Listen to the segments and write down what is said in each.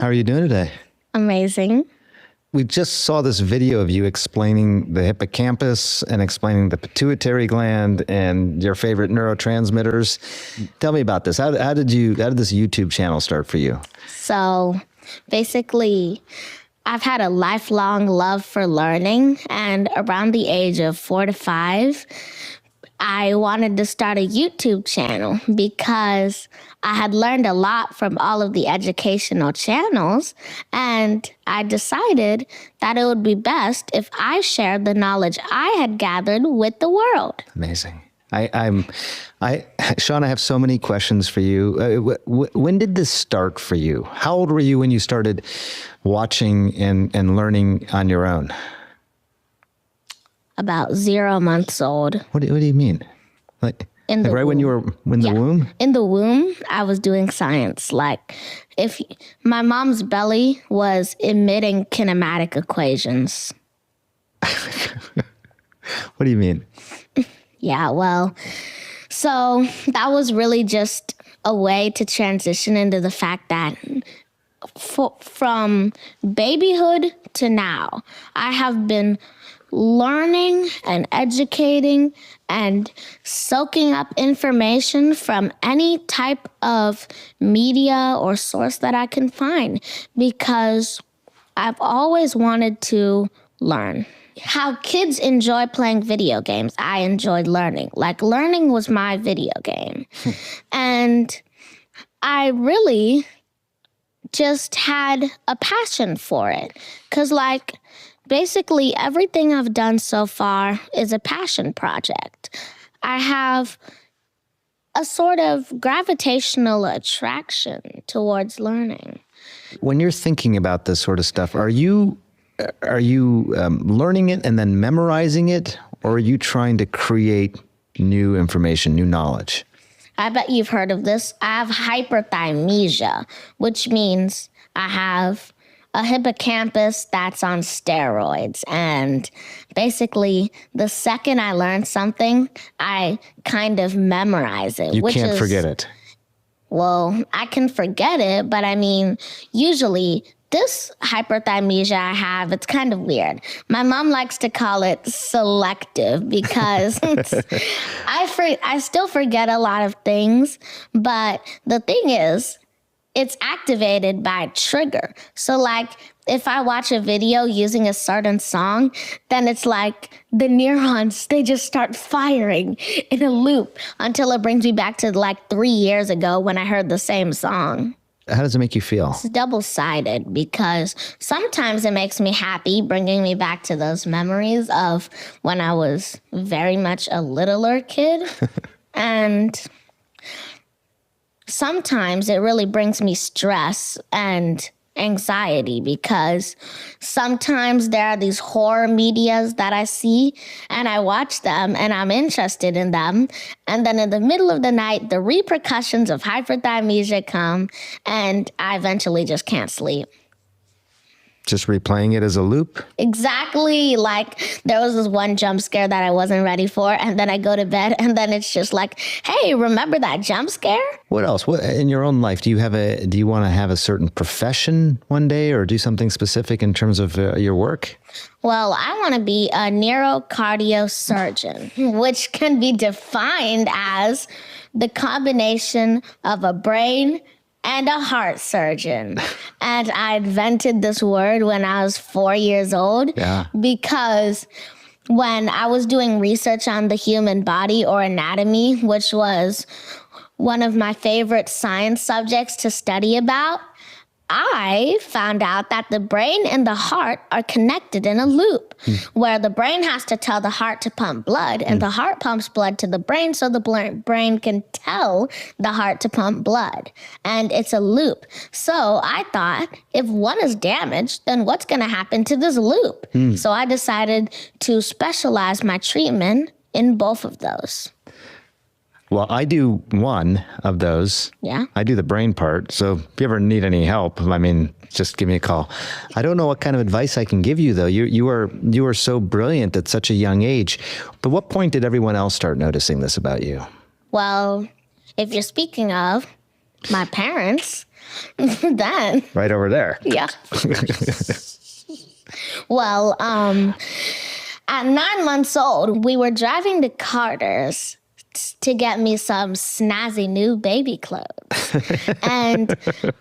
How are you doing today? Amazing. We just saw this video of you explaining the hippocampus and explaining the pituitary gland and your favorite neurotransmitters. Tell me about this. How did this YouTube channel start for you? So basically, I've had a lifelong love for learning, and around the age of 4 to 5, I wanted to start a YouTube channel because I had learned a lot from all of the educational channels, and I decided that it would be best if I shared the knowledge I had gathered with the world. Amazing. Sean, I have so many questions for you. When did this start for you? How old were you when you started watching and learning on your own? About 0 months old. What do you mean? Like right when you were in the womb? In the womb, I was doing science. Like, if my mom's belly was emitting kinematic equations. What do you mean? Yeah, well, so that was really just a way to transition into the fact that from babyhood to now, I have been learning and educating and soaking up information from any type of media or source that I can find, because I've always wanted to learn. How kids enjoy playing video games, I enjoyed learning. Like, learning was my video game. And I really just had a passion for it. Because, like, basically everything I've done so far is a passion project. I have a sort of gravitational attraction towards learning. When you're thinking about this sort of stuff, are you learning it and then memorizing it, or are you trying to create new information, new knowledge? I bet you've heard of this. I have hyperthymesia, which means I have a hippocampus that's on steroids. And basically, the second I learn something, I kind of memorize it. You can't forget it. Well, I can forget it, but I mean, usually this hyperthymesia I have, it's kind of weird. My mom likes to call it selective because I still forget a lot of things, but the thing is, it's activated by a trigger. So, like, if I watch a video using a certain song, then it's like the neurons, they just start firing in a loop until it brings me back to like 3 years ago when I heard the same song. How does it make you feel? It's double-sided because sometimes it makes me happy, bringing me back to those memories of when I was very much a littler kid. And sometimes it really brings me stress and anxiety because sometimes there are these horror medias that I see and I watch them and I'm interested in them. And then in the middle of the night, the repercussions of hyperthymesia come and I eventually just can't sleep. Just replaying it as a loop? Exactly. Like, there was this one jump scare that I wasn't ready for, and then I go to bed, and then it's just like, hey, remember that jump scare? What else? What in your own life, do you want to have a certain profession one day, or do something specific in terms of your work? Well, I want to be a neurocardiosurgeon, which can be defined as the combination of a brain and a heart surgeon. And I invented this word when I was 4 years old because when I was doing research on the human body or anatomy, which was one of my favorite science subjects to study about, I found out that the brain and the heart are connected in a loop where the brain has to tell the heart to pump blood and the heart pumps blood to the brain so the brain can tell the heart to pump blood. And it's a loop. So I thought, if one is damaged, then what's going to happen to this loop? So I decided to specialize my treatment in both of those. Well, I do one of those. Yeah. I do the brain part. So if you ever need any help, I mean, just give me a call. I don't know what kind of advice I can give you, though. You are so brilliant at such a young age. But what point did everyone else start noticing this about you? Well, if you're speaking of my parents, Then, Right over there. yeah. Well, at 9 months old, we were driving to Carter's to get me some snazzy new baby clothes. And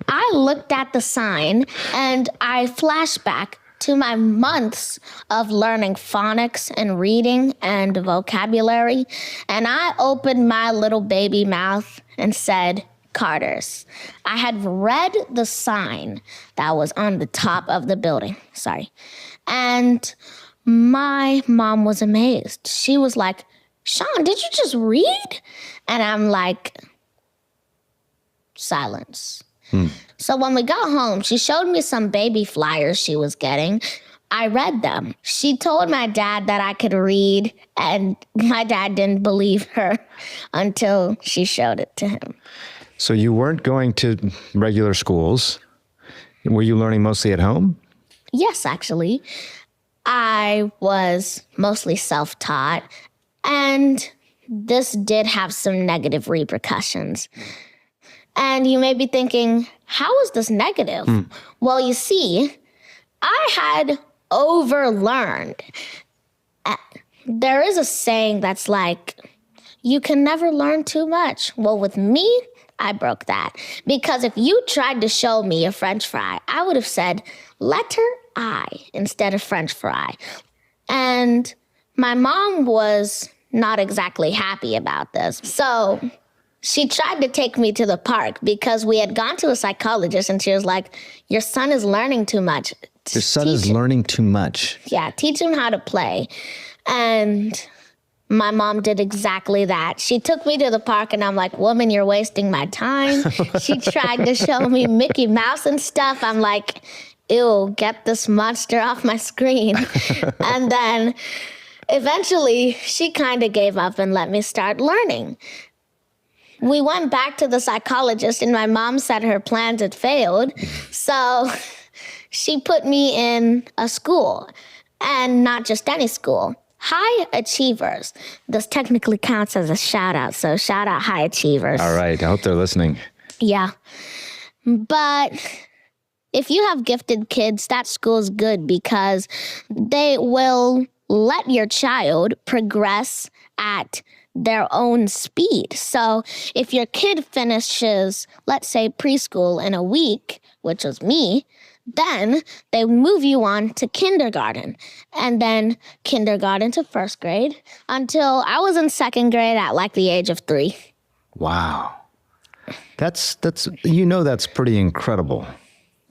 I looked at the sign and I flashed back to my months of learning phonics and reading and vocabulary. And I opened my little baby mouth and said, Carter's. I had read the sign that was on the top of the building. Sorry. And my mom was amazed. She was like, Sean, did you just read? And I'm like, silence. So when we got home, she showed me some baby flyers she was getting. I read them. She told my dad that I could read, and my dad didn't believe her until she showed it to him. So you weren't going to regular schools. Were you learning mostly at home? Yes, actually. I was mostly self-taught, and this did have some negative repercussions. And you may be thinking, how is this negative? Well, you see, I had overlearned. There is a saying that's like, you can never learn too much. Well, with me, I broke that. Because if you tried to show me a French fry, I would have said letter I instead of French fry. And my mom was not exactly happy about this. So she tried to take me to the park because we had gone to a psychologist and she was like, your son is learning too much. Your son is learning too much. Yeah, teach him how to play. And my mom did exactly that. She took me to the park and I'm like, woman, you're wasting my time. She tried to show me Mickey Mouse and stuff. I'm like, ew, get this monster off my screen. And then eventually she kind of gave up and let me start learning. We went back to the psychologist and my mom said her plans had failed. So she put me in a school, and not just any school. High Achievers. This technically counts as a shout out, so shout out High Achievers. All right. I hope they're listening. Yeah. But if you have gifted kids, that school's good because they will let your child progress at their own speed. So if your kid finishes, let's say, preschool in a week, which was me, then they move you on to kindergarten, and then kindergarten to first grade until I was in second grade at like the age of 3. Wow. That's pretty incredible.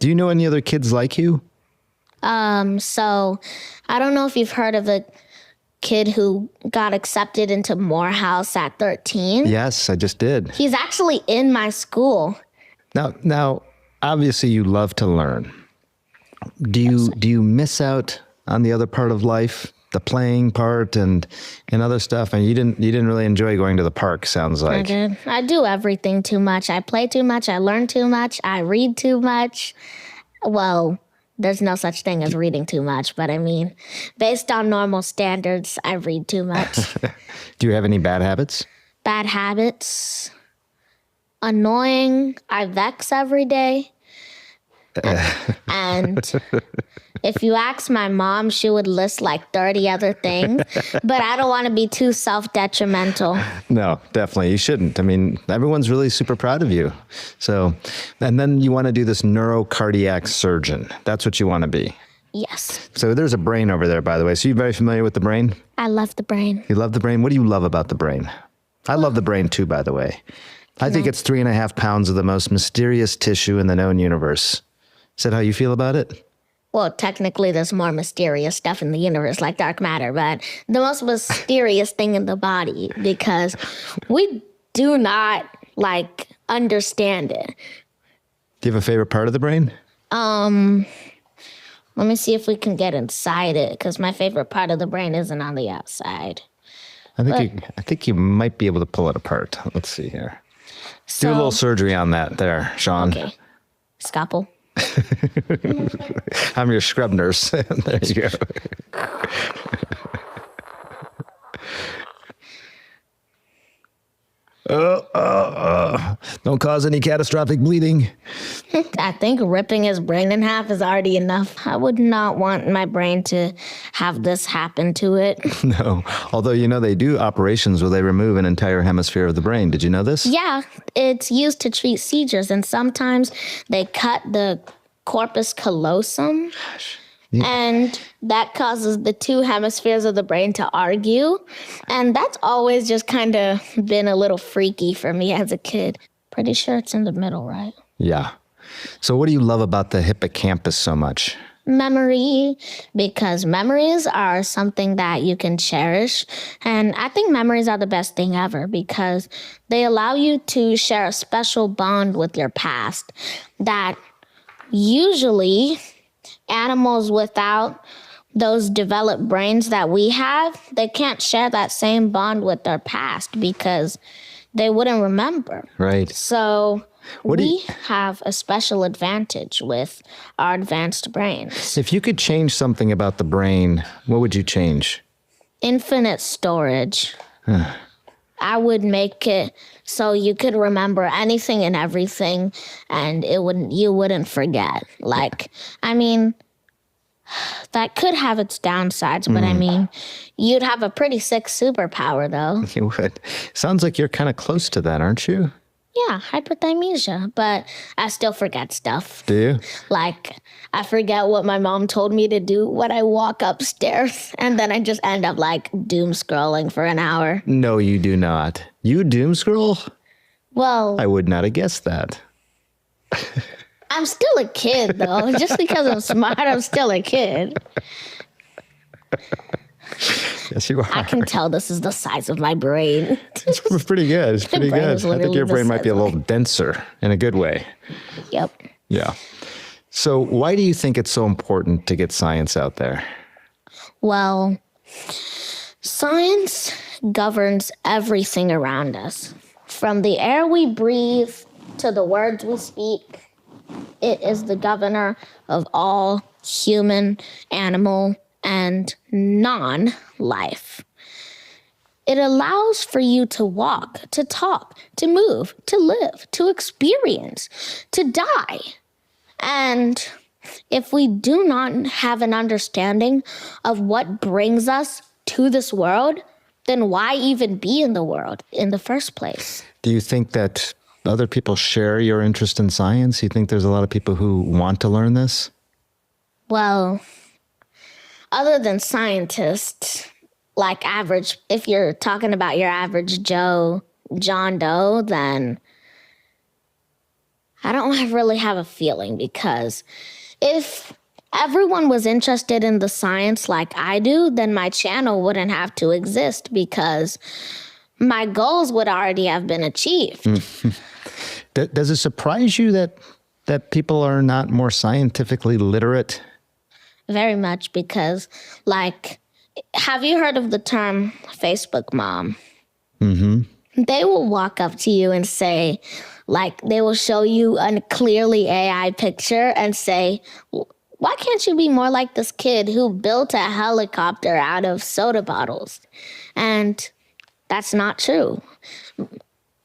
Do you know any other kids like you? So I don't know if you've heard of a kid who got accepted into Morehouse at 13. Yes, I just did. He's actually in my school. Now, obviously you love to learn. Do you miss out on the other part of life, the playing part and other stuff? And you didn't really enjoy going to the park, sounds like. I did. I do everything too much. I play too much. I learn too much. I read too much. Well, there's no such thing as reading too much, but I mean, based on normal standards, I read too much. Do you have any bad habits? Bad habits. Annoying. I vex every day. And if you ask my mom, she would list like 30 other things, but I don't want to be too self-detrimental. No, definitely. You shouldn't. I mean, everyone's really super proud of you. So, and then you want to do this neurocardiac surgeon. That's what you want to be. Yes. So there's a brain over there, by the way. So you're very familiar with the brain? I love the brain. You love the brain? What do you love about the brain? I love the brain too, by the way. I think it's 3.5 pounds of the most mysterious tissue in the known universe. Is that how you feel about it? Well, technically, there's more mysterious stuff in the universe, like dark matter, but the most mysterious thing in the body, because we do not, understand it. Do you have a favorite part of the brain? Let me see if we can get inside it, because my favorite part of the brain isn't on the outside. I think you might be able to pull it apart. Let's see here. Do a little surgery on that there, Sean. Okay. Scalpel. I'm your scrub nurse. There you go. Don't cause any catastrophic bleeding. I think ripping his brain in half is already enough. I would not want my brain to have this happen to it. No. Although, they do operations where they remove an entire hemisphere of the brain. Did you know this? Yeah, it's used to treat seizures, and sometimes they cut the corpus callosum. Gosh. And that causes the two hemispheres of the brain to argue. And that's always just kind of been a little freaky for me as a kid. Pretty sure it's in the middle, right? Yeah. So what do you love about the hippocampus so much? Memory, because memories are something that you can cherish. And I think memories are the best thing ever because they allow you to share a special bond with your past that usually animals without those developed brains that we have, they can't share that same bond with their past because they wouldn't remember. Right. So we have a special advantage with our advanced brains. If you could change something about the brain, what would you change? Infinite storage. I would make it so you could remember anything and everything and you wouldn't forget. That could have its downsides, but you'd have a pretty sick superpower though. You would. Sounds like you're kind of close to that, aren't you? Yeah, hyperthymesia, but I still forget stuff. Do you? I forget what my mom told me to do when I walk upstairs, and then I just end up doom scrolling for an hour. No, you do not. You doom scroll? Well, I would not have guessed that. I'm still a kid, though. Just because I'm smart, I'm still a kid. Yes, you are. I can tell this is the size of my brain. It's pretty good. It's pretty brain good. is I think literally your the brain might be a size of little denser in a good way. Yep. Yeah. So why do you think it's so important to get science out there? Well, science governs everything around us. From the air we breathe to the words we speak, it is the governor of all human, animal, and non-life. It allows for you to walk, to talk, to move, to live, to experience, to die. And if we do not have an understanding of what brings us to this world, then why even be in the world in the first place? Do you think that other people share your interest in science? You think there's a lot of people who want to learn this? Well, other than scientists, if you're talking about your average Joe, John Doe, then I don't really have a feeling because if everyone was interested in the science like I do, then my channel wouldn't have to exist because my goals would already have been achieved. Does it surprise you that people are not more scientifically literate? Very much because, have you heard of the term Facebook mom? Mm-hmm. They will walk up to you and say, they will show you a clearly AI picture and say, why can't you be more like this kid who built a helicopter out of soda bottles? And that's not true.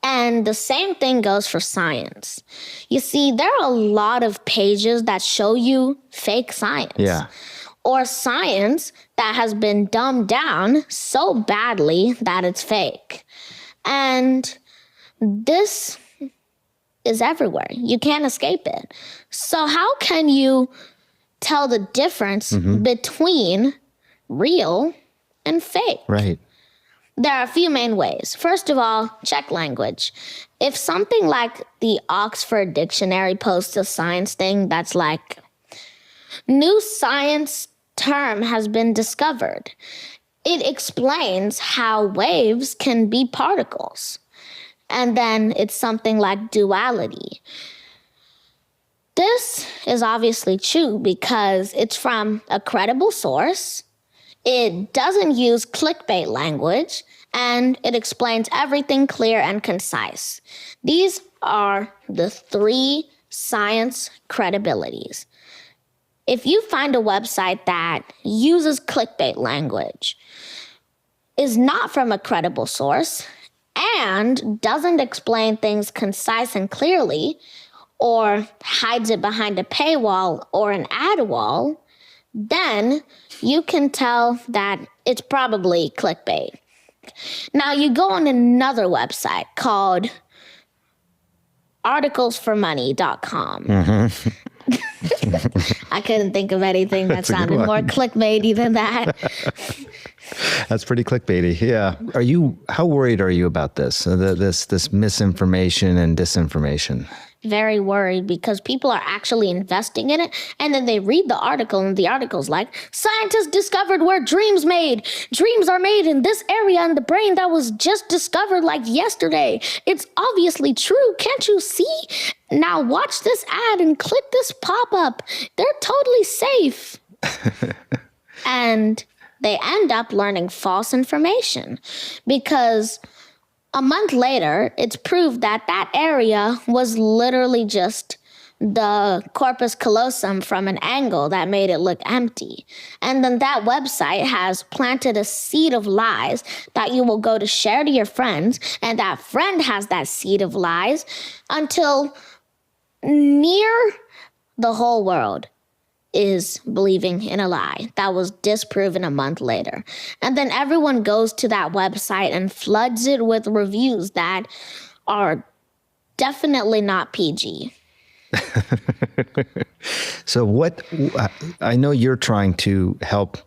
And the same thing goes for science. You see, there are a lot of pages that show you fake science. Yeah. Or science that has been dumbed down so badly that it's fake. And this is everywhere. You can't escape it. So how can you tell the difference between real and fake? Right. There are a few main ways. First of all, check language. If something like the Oxford Dictionary posts a science thing that's new science term has been discovered, it explains how waves can be particles. And then it's something like duality. This is obviously true because it's from a credible source. It doesn't use clickbait language, and it explains everything clear and concise. These are the 3 science credibilities. If you find a website that uses clickbait language, is not from a credible source, and doesn't explain things concise and clearly, or hides it behind a paywall or an ad wall, then you can tell that it's probably clickbait. Now you go on another website called articlesformoney.com. I couldn't think of anything that sounded more clickbaity than that. That's pretty clickbaity. Yeah. How worried are you about this? This misinformation and disinformation? Very worried because people are actually investing in it, and then they read the article, and the article's like, scientists discovered where dreams are made in this area in the brain that was just discovered like yesterday. It's obviously true. Can't you see? Now watch this ad and click this pop-up. They're totally safe. And they end up learning false information because a month later, it's proved that that area was literally just the corpus callosum from an angle that made it look empty. And then that website has planted a seed of lies that you will go to share to your friends, and that friend has that seed of lies until near the whole world is believing in a lie that was disproven a month later. And then everyone goes to that website and floods it with reviews that are definitely not PG. So I know you're trying to help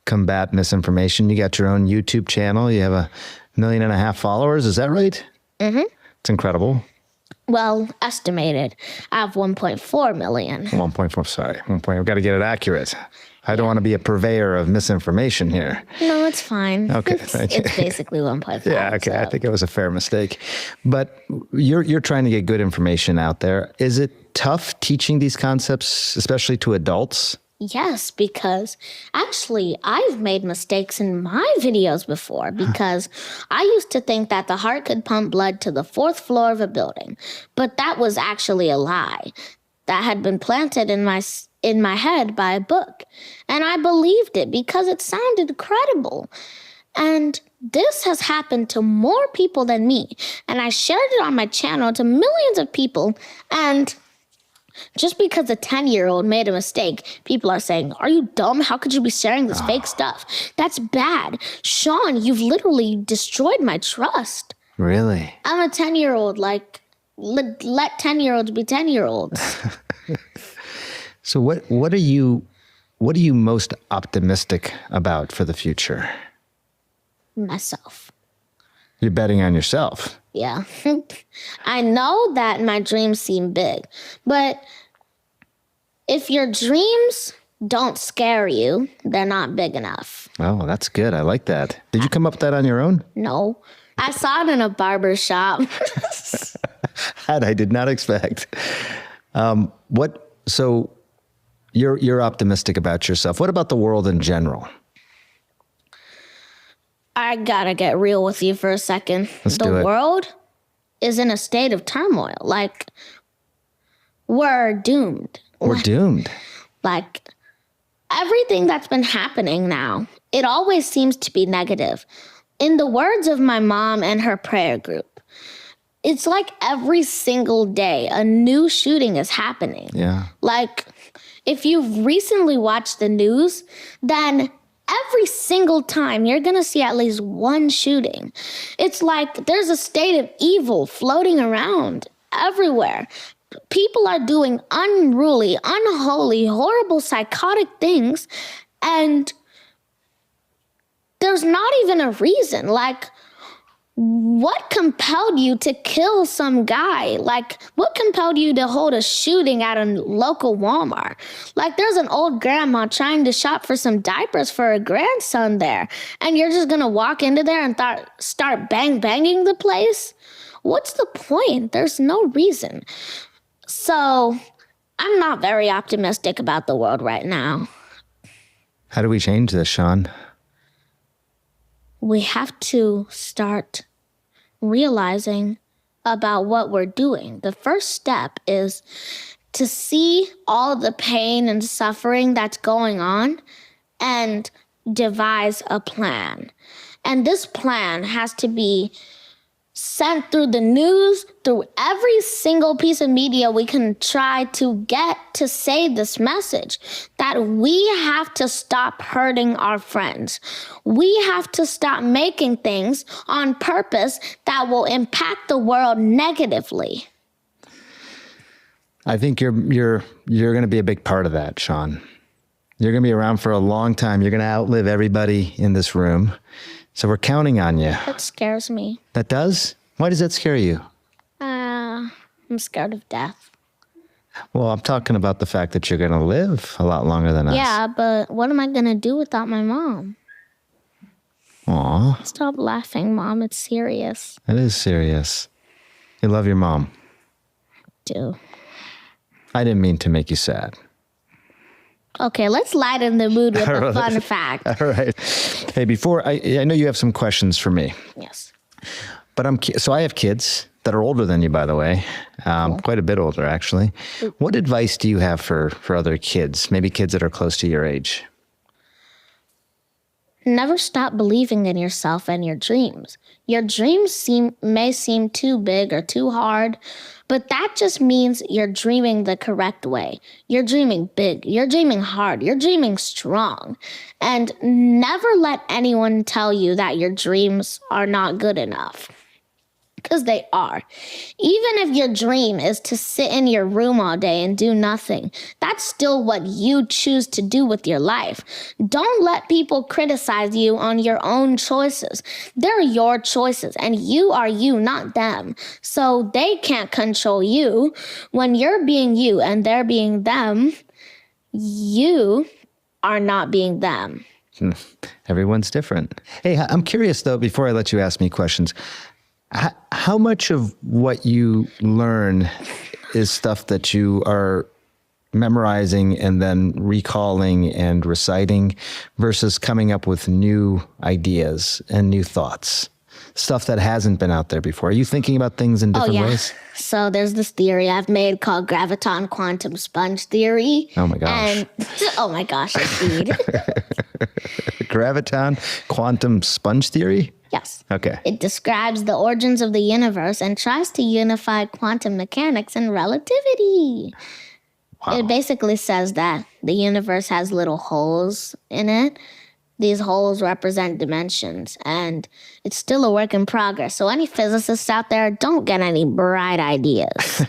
combat misinformation. You got your own YouTube channel. You have 1.5 million followers. Is that right? Mm-hmm. It's incredible. Well, estimated. I have 1.4 million. 1.4, sorry. 1. I've got to get it accurate. I don't want to be a purveyor of misinformation here. No, it's fine. Okay, thank you. It's basically 1.5. Yeah, okay. So. I think it was a fair mistake. But you're trying to get good information out there. Is it tough teaching these concepts, especially to adults? Yes, because actually I've made mistakes in my videos before because I used to think that the heart could pump blood to the 4th floor of a building, but that was actually a lie that had been planted in my head by a book. And I believed it because it sounded credible. And this has happened to more people than me. And I shared it on my channel to millions of people, and just because a 10-year-old made a mistake, people are saying, are you dumb? How could you be sharing this fake stuff? That's bad. Sean, you've literally destroyed my trust. Really? I'm a 10-year-old. Like, let 10-year-olds be 10-year-olds. So what are you most optimistic about for the future? Myself. You're betting on yourself. Yeah. I know that my dreams seem big, but if your dreams don't scare you, they're not big enough. Oh, that's good. I like that. Did you come up with that on your own? No. I saw it in a barber shop. That I did not expect. So you're optimistic about yourself. What about the world in general? I gotta get real with you for a second. Let's do it. The world is in a state of turmoil. Like, we're doomed. We're doomed. Like, everything that's been happening now, it always seems to be negative. In the words of my mom and her prayer group, it's like every single day a new shooting is happening. Yeah. Like, if you've recently watched the news, then every single time you're going to see at least one shooting. It's like there's a state of evil floating around everywhere. People are doing unruly, unholy, horrible, psychotic things, and there's not even a reason. Like, what compelled you to kill some guy? Like, what compelled you to hold a shooting at a local Walmart? Like, there's an old grandma trying to shop for some diapers for her grandson there, and you're just gonna walk into there and start banging the place? What's the point? There's no reason. So, I'm not very optimistic about the world right now. How do we change this, Sean? We have to start realizing about what we're doing. The first step is to see all the pain and suffering that's going on and devise a plan. And this plan has to be sent through the news, through every single piece of media we can try to get to say this message that we have to stop hurting our friends. We have to stop making things on purpose that will impact the world negatively. I think you're going to be a big part of that, Sean. You're going to be around for a long time. You're going to outlive everybody in this room. So we're counting on you. That scares me. That does? Why does that scare you? I'm scared of death. Well, I'm talking about the fact that you're going to live a lot longer than us. Yeah, but what am I going to do without my mom? Aw. Stop laughing, Mom. It's serious. It is serious. You love your mom. Do. I didn't mean to make you sad. Okay, let's lighten the mood with a fun fact. All right. Hey, before I know you have some questions for me. Yes. But I have kids that are older than you, by the way, quite a bit older, actually. What advice do you have for other kids, maybe kids that are close to your age? Never stop believing in yourself and your dreams. Your dreams may seem too big or too hard, but that just means you're dreaming the correct way. You're dreaming big. You're dreaming hard. You're dreaming strong. And never let anyone tell you that your dreams are not good enough. Because they are. Even if your dream is to sit in your room all day and do nothing, that's still what you choose to do with your life. Don't let people criticize you on your own choices. They're your choices, and you are you, not them. So they can't control you. When you're being you and they're being them, you are not being them. Everyone's different. Hey, I'm curious, though, before I let you ask me questions, how much of what you learn is stuff that you are memorizing and then recalling and reciting versus coming up with new ideas and new thoughts? Stuff that hasn't been out there before. Are you thinking about things in different ways? So there's this theory I've made called graviton quantum sponge theory. Oh my gosh. And oh my gosh, indeed. Graviton quantum sponge theory? Yes. Okay. It describes the origins of the universe and tries to unify quantum mechanics and relativity. Wow. It basically says that the universe has little holes in it. These holes represent dimensions, and it's still a work in progress. So any physicists out there, don't get any bright ideas.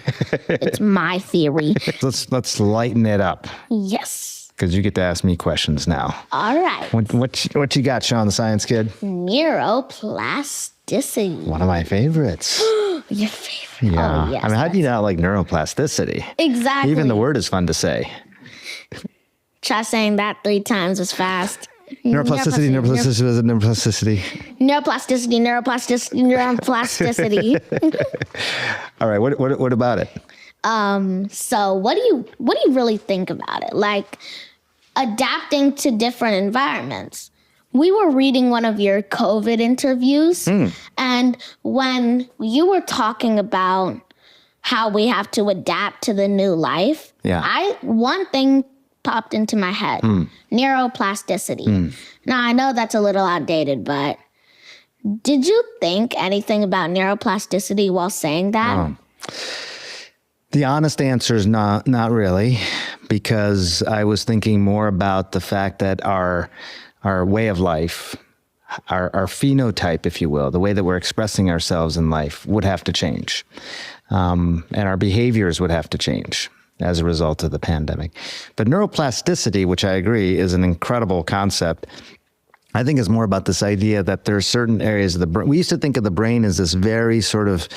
It's my theory. Let's lighten it up. Yes. Because you get to ask me questions now. All right. What you got, Sean, the science kid? Neuroplasticity. One of my favorites. Your favorite. Yeah. Oh, yes. I mean, how do you not like neuroplasticity? Exactly. Even the word is fun to say. Try saying that 3 times as fast. Neuroplasticity. Neuroplasticity, neuroplasticity. All right. What about it? So what do you really think about it? Like adapting to different environments. We were reading one of your COVID interviews, and when you were talking about how we have to adapt to the new life, one thing popped into my head. Neuroplasticity. Now, I know that's a little outdated, but did you think anything about neuroplasticity while saying that? The honest answer is not really, because I was thinking more about the fact that our way of life, our phenotype, if you will, the way that we're expressing ourselves in life would have to change. And our behaviors would have to change as a result of the pandemic. But neuroplasticity, which I agree is an incredible concept, I think is more about this idea that there are certain areas of the brain. We used to think of the brain as this very sort of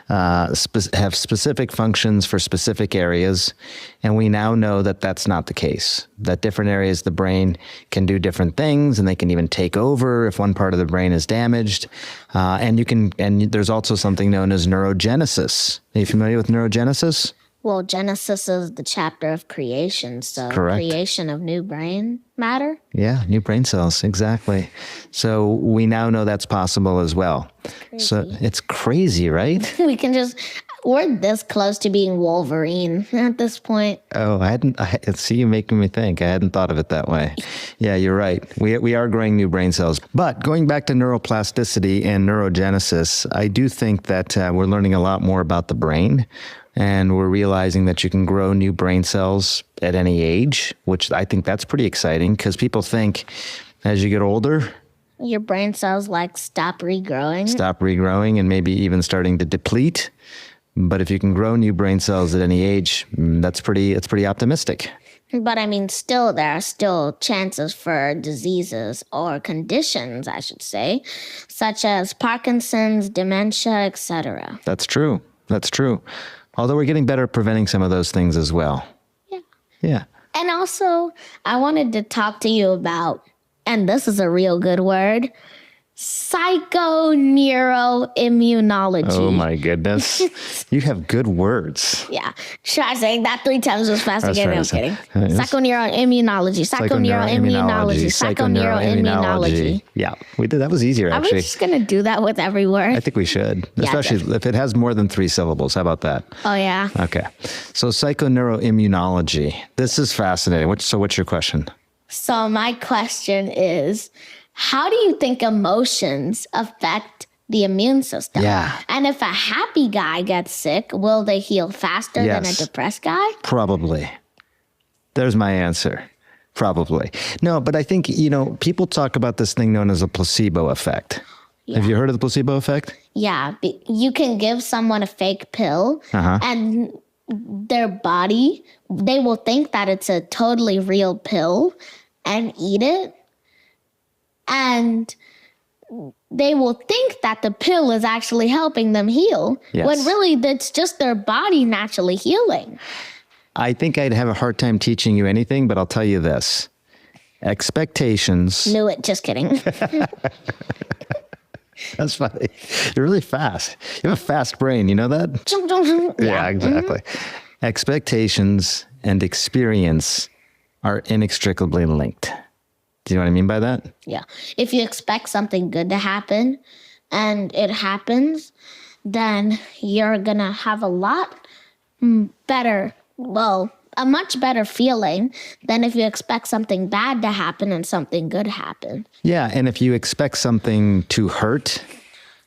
have specific functions for specific areas. And we now know that that's not the case, that different areas of the brain can do different things, and they can even take over if one part of the brain is damaged. And there's also something known as neurogenesis. Are you familiar with neurogenesis? Well, Genesis is the chapter of creation, so Correct. Creation of new brain matter. Yeah, new brain cells, exactly. So we now know that's possible as well. Crazy. So it's crazy, right? We can just, We're this close to being Wolverine at this point. Oh, see you making me think. I hadn't thought of it that way. Yeah, you're right. We are growing new brain cells. But going back to neuroplasticity and neurogenesis, I do think that we're learning a lot more about the brain. And we're realizing that you can grow new brain cells at any age, which I think that's pretty exciting because people think as you get older, your brain cells like stop regrowing and maybe even starting to deplete. But if you can grow new brain cells at any age, it's pretty optimistic. But I mean, still, there are still chances for diseases or conditions, I should say, such as Parkinson's, dementia, etc. That's true. Although we're getting better at preventing some of those things as well. Yeah. And also, I wanted to talk to you about, and this is a real good word, psychoneuroimmunology. Oh my goodness. You have good words. Yeah. Try saying that 3 times as fast again. I'm kidding. Yes. Psychoneuroimmunology. Yeah, we did. That was easier, Are we actually. just going to do that with every word? I think we should, Yeah, especially if it has more than 3 syllables. How about that? Oh, yeah. Okay. So psychoneuroimmunology. This is fascinating. So what's your question? So my question is, how do you think emotions affect the immune system? Yeah. And if a happy guy gets sick, will they heal faster than a Yes. depressed guy? Probably. There's my answer. Probably. No, but I think, people talk about this thing known as a placebo effect. Yeah. Have you heard of the placebo effect? Yeah. You can give someone a fake pill and their body, they will think that it's a totally real pill and eat it. And they will think that the pill is actually helping them heal, Yes. when really that's just their body naturally healing. I think I'd have a hard time teaching you anything, but I'll tell you this. Expectations. Knew it, just kidding. That's funny. You're really fast. You have a fast brain. You know that? Yeah, exactly. Expectations and experience are inextricably linked. Do you know what I mean by that? Yeah. If you expect something good to happen and it happens, then you're going to have a much better feeling than if you expect something bad to happen and something good happen. Yeah, and if you expect something to hurt,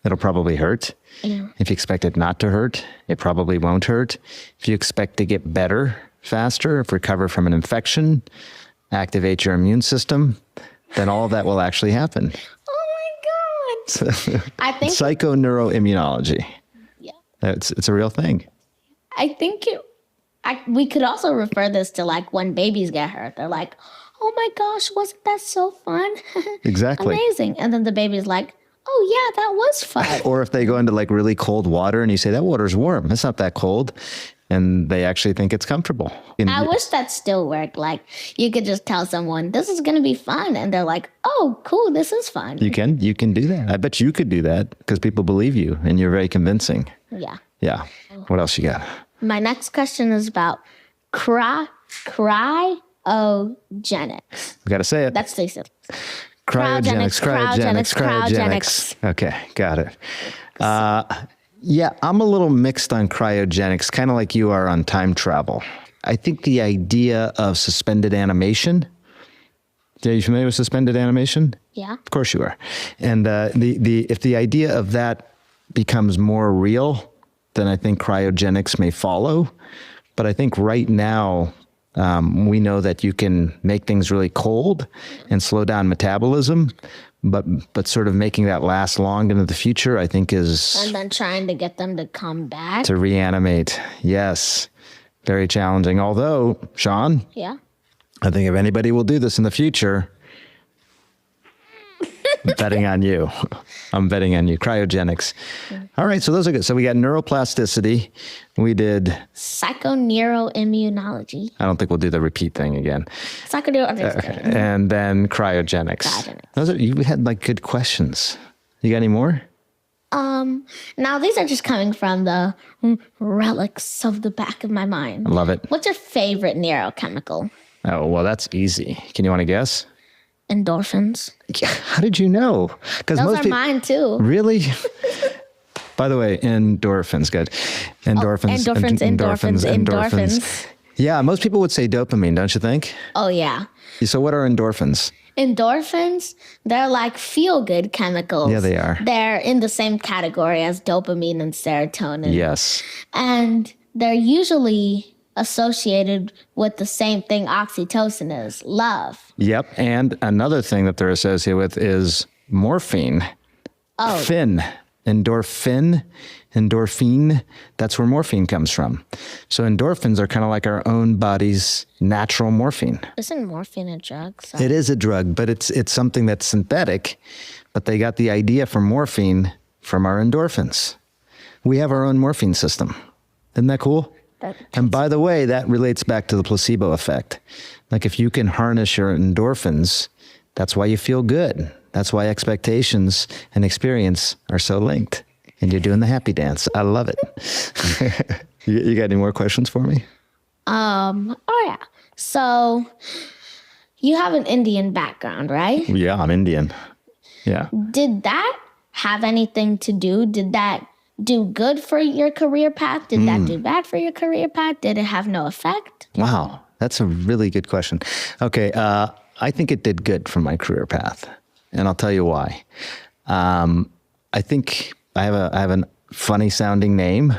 it'll probably hurt. Yeah. If you expect it not to hurt, it probably won't hurt. If you expect to get better faster, if recover from an infection, activate your immune system, then all of that will actually happen. Oh my God. I think Psychoneuroimmunology. Yeah. It's a real thing. I think we could also refer this to like when babies get hurt. They're like, oh my gosh, wasn't that so fun? Exactly. Amazing. And then the baby's like, oh yeah, that was fun. Or if they go into like really cold water and you say, that water's warm, it's not that cold. And they actually think it's comfortable. I wish that still worked. Like you could just tell someone, this is going to be fun. And they're like, oh, cool, this is fun. You can do that. I bet you could do that because people believe you and you're very convincing. Yeah. Yeah. What else you got? My next question is about cryogenics. We got to say it. That's the syllable. Cryogenics. Okay, got it. Yeah, I'm a little mixed on cryogenics, kind of like you are on time travel. I think the idea of suspended animation. Are you familiar with suspended animation? Yeah. Of course you are. And if the idea of that becomes more real, then I think cryogenics may follow. But I think right now, we know that you can make things really cold and slow down metabolism, but sort of making that last long into the future, I think is... And then trying to get them to come back. To reanimate. Yes. Very challenging. Although, Sean, Yeah. I think if anybody will do this in the future, I'm betting on you. I'm betting on you. Cryogenics. All right, so those are good. So we got neuroplasticity. We did... Psychoneuroimmunology. I don't think we'll do the repeat thing again. Psychoneuroimmunology. And then cryogenics. You had like good questions. You got any more? Now these are just coming from the relics of the back of my mind. I love it. What's your favorite neurochemical? Oh, well, that's easy. Can you want to guess? Endorphins. How did you know? Because Those are mine too. Really? By the way, endorphins, good. Endorphins, endorphins. Yeah, most people would say dopamine, don't you think? Oh, yeah. So what are endorphins? Endorphins, they're like feel-good chemicals. Yeah, they are. They're in the same category as dopamine and serotonin. Yes. And they're usually associated with the same thing oxytocin is, love. Yep. And another thing that they're associated with is morphine. Oh. Endorphin. That's where morphine comes from. So endorphins are kind of like our own body's natural morphine. Isn't morphine a drug? So. It is a drug, but it's something that's synthetic. But they got the idea for morphine from our endorphins. We have our own morphine system. Isn't that cool? And by the way, that relates back to the placebo effect. Like if you can harness your endorphins, that's why you feel good. That's why expectations and experience are so linked. And you're doing the happy dance. I love it. You got any more questions for me? Oh yeah. So you have an Indian background, right? Yeah, I'm Indian. Yeah. Did that have anything to do? Did that do good for your career path? Did that do bad for your career path? Did it have no effect? Wow, that's a really good question. Okay, I think it did good for my career path, and I'll tell you why. I think I have a funny sounding name,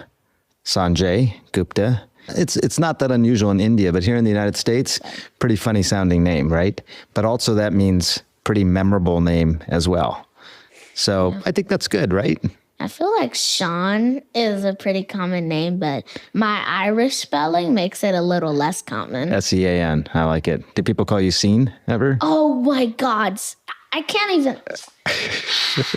Sanjay Gupta. It's not that unusual in India, but here in the United States, pretty funny sounding name, right? But also that means pretty memorable name as well. So I think that's good, right? I feel like Sean is a pretty common name, but my Irish spelling makes it a little less common. Sean. I like it. Did people call you Scene ever? Oh my God. I can't even.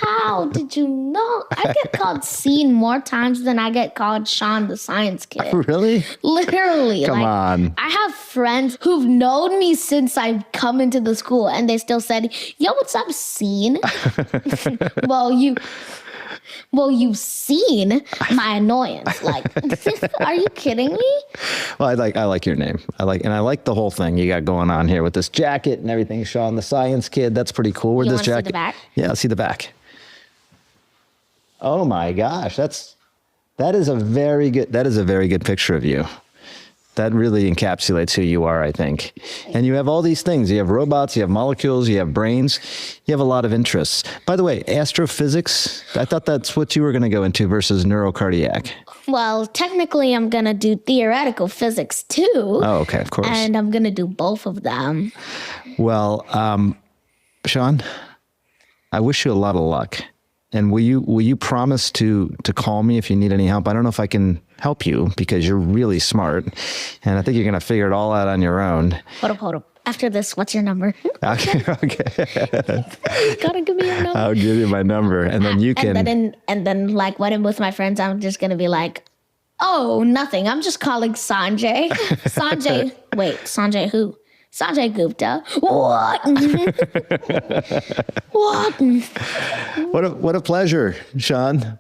How did you know? I get called Scene more times than I get called Sean the Science Kid. Really? Literally. Come on. I have friends who've known me since I've come into the school and they still said, yo, what's up, Scene? Well, you've seen my annoyance. Like, are you kidding me? Well, I like your name. I like the whole thing you got going on here with this jacket and everything. Sean the Science Kid. That's pretty cool. Where'd this jacket? See the back? Yeah, let's see the back. Oh my gosh, that is a very good picture of you. That really encapsulates who you are, I think. And you have all these things. You have robots, you have molecules, you have brains. You have a lot of interests. By the way, astrophysics, I thought that's what you were going to go into versus neurocardiac. Well, technically, I'm going to do theoretical physics too. Oh, okay, of course. And I'm going to do both of them. Well, Sean, I wish you a lot of luck. And will you promise to call me if you need any help? I don't know if I can help you because you're really smart, and I think you're gonna figure it all out on your own. Hold up. After this, what's your number? Okay. Gotta give me your number. I'll give you my number, and then you can. And then, like when I'm with my friends, I'm just gonna be like, "Oh, nothing. I'm just calling Sanjay. Sanjay. Wait, Sanjay who? Sanjay Gupta. What? What? What a pleasure, Sean.